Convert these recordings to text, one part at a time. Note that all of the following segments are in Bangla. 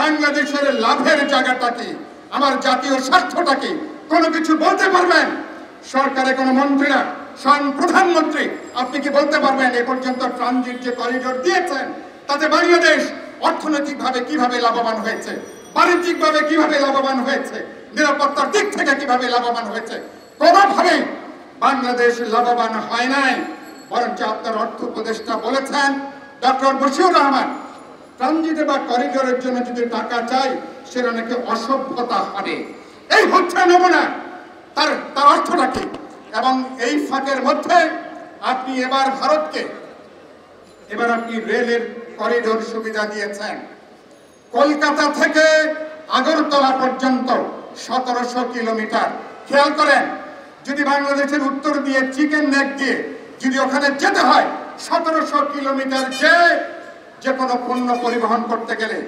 বাংলাদেশের লাভের জায়গাটা কি, আমার জাতীয় স্বার্থটা কি, কোনো কিছু বলতে পারবেন? সরকারে কোনো মন্ত্রীরা, স্বয়ং প্রধানমন্ত্রী, আপনি কি বলতে পারবেন এ পর্যন্ত ট্রানজিট যে করিডোর দিয়েছেন তাতে বাংলাদেশ অর্থনৈতিকভাবে কিভাবে লাভবান হয়েছে, বাণিজ্যিকভাবে কিভাবে লাভবান হয়েছে, নিরাপত্তার দিক থেকে কিভাবে লাভবান হয়েছে? কোনোভাবেই বাংলাদেশ লাভবান হয় নাই। বরঞ্চ আপনার অর্থ উপদেষ্টা বলেছেন, ডক্টর বশিউর রহমান, ট্রানজিটে বা করিডোরের জন্য যদি টাকা চাই সেটা নাকি অসভ্যতা হবে। এই হচ্ছে নমুনা। তার অর্থটা কি? এবং এই ফাঁকের মধ্যে আপনি ভারতকে আপনি রেলের করিডোর সুবিধা দিয়েছেন। কলকাতা থেকে আগরতলা পর্যন্ত 1700 কিলোমিটার। খেয়াল করেন, যদি বাংলাদেশের উত্তর দিয়ে চিকেন নেক দিয়ে যদি ওখানে যেতে হয় 1700 কিলোমিটার, যে কোনো পণ্য পরিবহন করতে গেলে,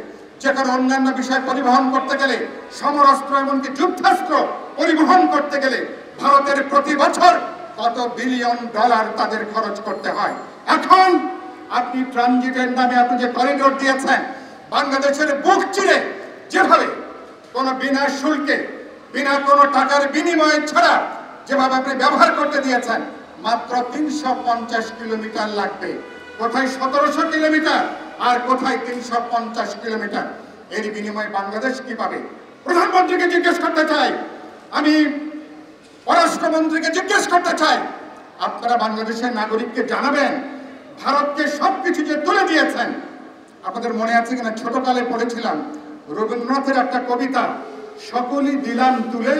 যে কোনো অন্যান্য বিষয় পরিবহন করতে গেলে, সমরাস্ত্র এমনকি যুদ্ধাস্ত্র পরিবহন করতে গেলে ভারতের প্রতি বছর কত বিলিয়ন ডলার তাদের খরচ করতে হয়। এখন আপনি ট্রানজিটের নামে আপনি যে করিডোর দিয়েছেন, বাংলাদেশের বুক চিরে যেভাবে কোনো বিনা শুল্কে, বিনা কোনো টাকার বিনিময়ে ছাড়া যেভাবে আপনি ব্যবহার করতে দিয়েছেন, মাত্র 350 কিলোমিটার লাগবে। কোথায় 1700 কিলোমিটার আর কোথায় 350 কিলোমিটার? এর বিনিময়ে বাংলাদেশ কি পাবে? প্রধানমন্ত্রীকে জিজ্ঞেস করতে চাই, আমি পররাষ্ট্রমন্ত্রীকে জিজ্ঞেস করতে চাই, আপনারা বাংলাদেশের নাগরিককে জানাবেন ভারতকে সবকিছু যে তুলে দিয়েছেন। আপনাদের মনে আছে কিনা, ছোটকালে পড়েছিলাম রবীন্দ্রনাথের একটা কবিতা, সকলই দিলাম তুলে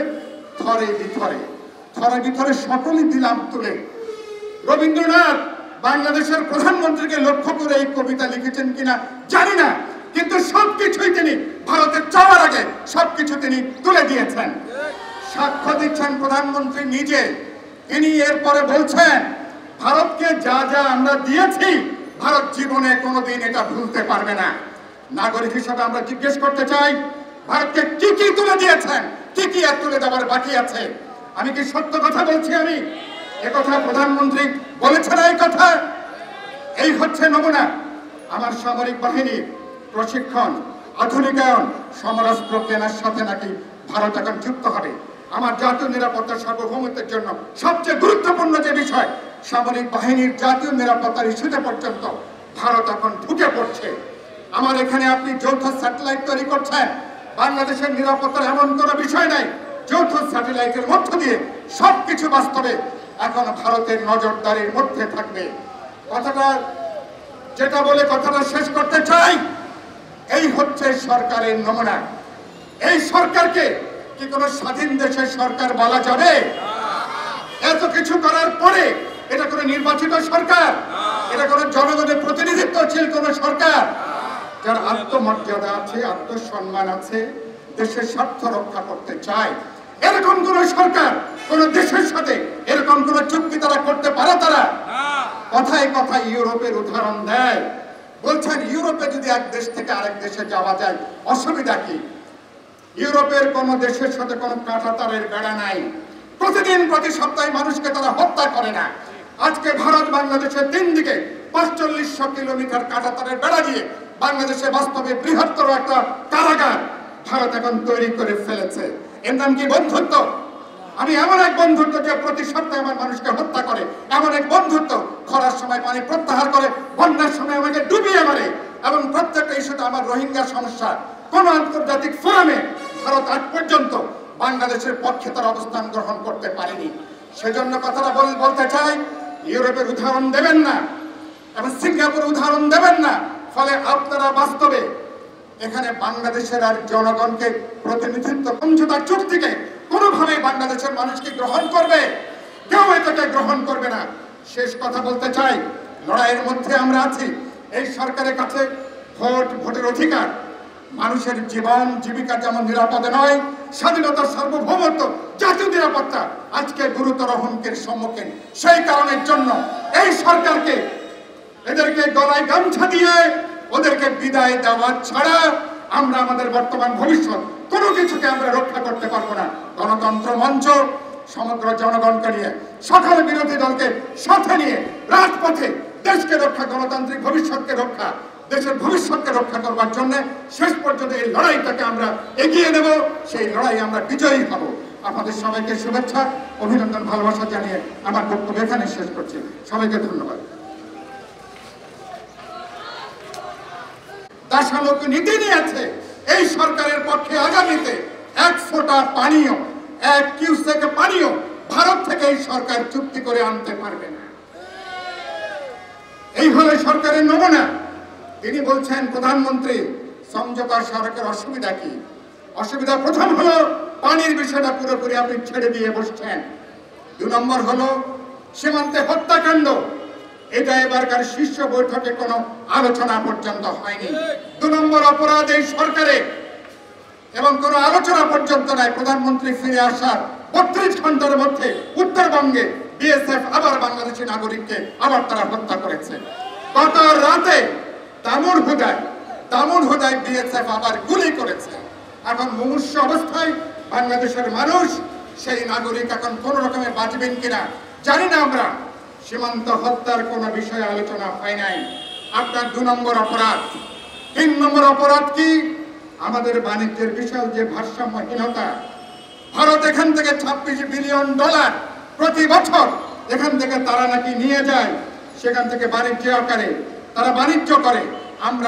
থরে বিথরে, থরে বিথরে সকলই দিলাম তুলে। রবীন্দ্রনাথ বাংলাদেশের প্রধানমন্ত্রীকে লক্ষ্য করে এই কবিতা লিখেছেন কিনা জানি না, কিন্তু সবকিছুই তিনি ভারতের চাওয়ার আগে সবকিছু তিনি তুলে দিয়েছেন। সাক্ষ্য দিচ্ছেন প্রধানমন্ত্রী নিজে। তিনি এরপরে বলছেন, ভারতকে যা যা আমরা দিয়েছি ভারত জীবনে কোনোদিন এটা ভুলতে পারবে না। নাগরিক হিসেবে আমরা জিজ্ঞেস করতে চাই, ভারতকে কি কি তুলে দিয়েছেন, কি কি আর তুলে দেওয়ার বাকি আছে? আমি কি সত্য কথা বলছি? আমি একথা প্রধানমন্ত্রী বলেছেন। এই কথা, এই হচ্ছে নমুনা। আমার সামরিক বাহিনীর প্রশিক্ষণ, আধুনিকায়ন, সমরাস্ত্র কেনার সাথে নাকি ভারত এখন যুক্ত হবে। আমার জাতীয় নিরাপত্তা সার্বভৌমত্বের জন্য সবচেয়ে গুরুত্বপূর্ণ যে বিষয়, সামরিক বাহিনীর জাতীয় নিরাপত্তার ইস্যুতে পর্যন্ত ভারত এখন ঢুকে পড়ছে। আমার এখানে আপনি যৌথ স্যাটেলাইট তৈরি করছেন, বাংলাদেশের নিরাপত্তার এমন কোনো বিষয় নাই। যৌথ স্যাটেলাইটের মধ্য দিয়ে সবকিছু বাস্তবে এখন ভারতের নজরদারির মধ্যে থাকবে। কথাটা যেটা বলে কথাটা শেষ করতে চাই, এই হচ্ছে সরকারের নমুনা। এই সরকারকে কি কোনো স্বাধীন দেশের সরকার বলা যাবে? এত কিছু করার পরে এটা কোনো নির্বাচিত সরকার, এটা কোনো জনগণের প্রতিনিধিত্বশীল কোনো সরকার, যার আত্মমর্যাদা আছে, আত্মসম্মান আছে, দেশের স্বার্থ রক্ষা করতে চায়, এরকম কোন সরকার কোন দেশের সাথে এরকম কোন চুক্তি তারা করতে পারে? তারা কথায় কথায় ইউরোপের উদাহরণ দেয়, বলছেন ইউরোপে যদি এক দেশ থেকে আরেক দেশে যাওয়া যায় অসুবিধা কি? ইউরোপের কোন দেশের সাথে কোন কাঁটাতারের বেড়া নাই, প্রতিদিন প্রতি সপ্তাহে মানুষকে তারা হত্যা করে না। আজকে ভারত বাংলাদেশের 3 দিকে 4500 কিলোমিটার কাঁটাতারের বেড়া দিয়ে বাংলাদেশে বাস্তবে বৃহত্তর একটা কারাগার ভারত এখন তৈরি করে ফেলেছে। এর নাম কি বন্ধুত্ব? আমি এমন এক বন্ধুত্ব যে প্রতি সপ্তাহে আমার মানুষকে হত্যা করে, এমন এক বন্ধুত্ব খরার সময় পানি প্রত্যাহার করে, বন্যার সময় আমাকে ডুবিয়ে মারে, এবং প্রত্যেকটা ইস্যুতে আমার রোহিঙ্গা সমস্যা কোন আন্তর্জাতিক ফোরামে ভারত আজ পর্যন্ত বাংলাদেশের পক্ষে তার অবস্থান গ্রহণ করতে পারেনি। সেজন্য কথাটা বলতে চাই, ইউরোপের উদাহরণ দেবেন না এবং সিঙ্গাপুর উদাহরণ দেবেন না। ফলে আপনারা বাস্তবে এখানে বাংলাদেশের আর জনগণকে প্রতিনিধিত্ব সমঝোতার চুক্তিকে কোনোভাবে বাংলাদেশের মানুষকে গ্রহণ করবে? কেউ এটাকে গ্রহণ করবে না। শেষ কথা বলতে চাই, লড়াইয়ের মধ্যে আমরা আছি। এই সরকারের কাছে ভোটের অধিকার, মানুষের জীবন জীবিকা যেমন নিরাপদে নয়, স্বাধীনতা, সার্বভৌমত্ব, জাতীয় নিরাপত্তা আজকে গুরুতর হুমকির সম্মুখীন। সেই কারণের জন্য এই সরকারকে এদেরকে গলায় গামছা দিয়ে ওদেরকে বিদায় দেওয়া ছাড়া আমরা আমাদের বর্তমান ভবিষ্যৎ কোনো কিছুকে আমরা রক্ষা করতে পারবো না। গণতন্ত্র মঞ্চ সমগ্র জনগণকে নিয়ে, সকল বিরোধী দলকে সাথে নিয়ে রাজপথে দেশকে রক্ষা, গণতান্ত্রিক ভবিষ্যৎকে রক্ষা দেশের ভবিষ্যৎকে রক্ষা করবার জন্য শেষ পর্যন্ত এই লড়াইটাকে আমরা এগিয়ে নেব, সেই লড়াই আমরা বিজয়ী হব। আপনাদের সবাইকে শুভেচ্ছা, অভিনন্দন, ভালোবাসা জানিয়ে আমার বক্তব্য এখানে শেষ করছি। সবাইকে ধন্যবাদ। দাশালোক নীতি নিয়েছে এই সরকারের পক্ষে আগামীতে 1 ফোঁটা পানীয়, 1 কিউসেক পানীয় ভারত থেকে এই সরকার চুক্তি করে আনতে পারবে না। এই হলো সরকারের নমুনা। তিনি বলছেন প্রধানমন্ত্রী সমঝোতা সরকারের অসুবিধা কি? অসুবিধা প্রথম হলো পানির বিষয়টা পুরোপুরি আপনি ছেড়ে দিয়ে বসছেন। 2 নম্বর হলো সীমান্তে হত্যাকাণ্ড, এটা এবারকার শীর্ষ বৈঠকে কোনো আলোচনা পর্যন্ত হয়নি। 2 নম্বর অপরাধ এই সরকারে, এবং কোনো আলোচনা পর্যন্ত নাই। প্রধানমন্ত্রী ফিরে আসার 32 ঘন্টার মধ্যে উত্তরবঙ্গে বিএসএফ আবার বাংলাদেশি নাগরিককে আবার তারা হত্যা করেছে। গত রাতে দামুড়হুদায় বিএসএফ আবার গুলি করেছে। এখন মুমূর্ষু অবস্থায় বাংলাদেশের মানুষ, সেই নাগরিক এখন কোন রকমে বাঁচবেন কিনা জানি না আমরা। সীমান্ত হত্যার কোনো বিষয়ে আলোচনা হয় নাই। আপনার 2 নম্বর অপরাধ। 3 নম্বর অপরাধ কি? আমাদের বাণিজ্যের বিশাল যে ভারসাম্যহীনতা। ভারত এখান থেকে $26 বিলিয়ন প্রতি বছর এখান থেকে তারা নাকি নিয়ে যায়, সেখান থেকে বাণিজ্য আকারে তারা বাণিজ্য করে।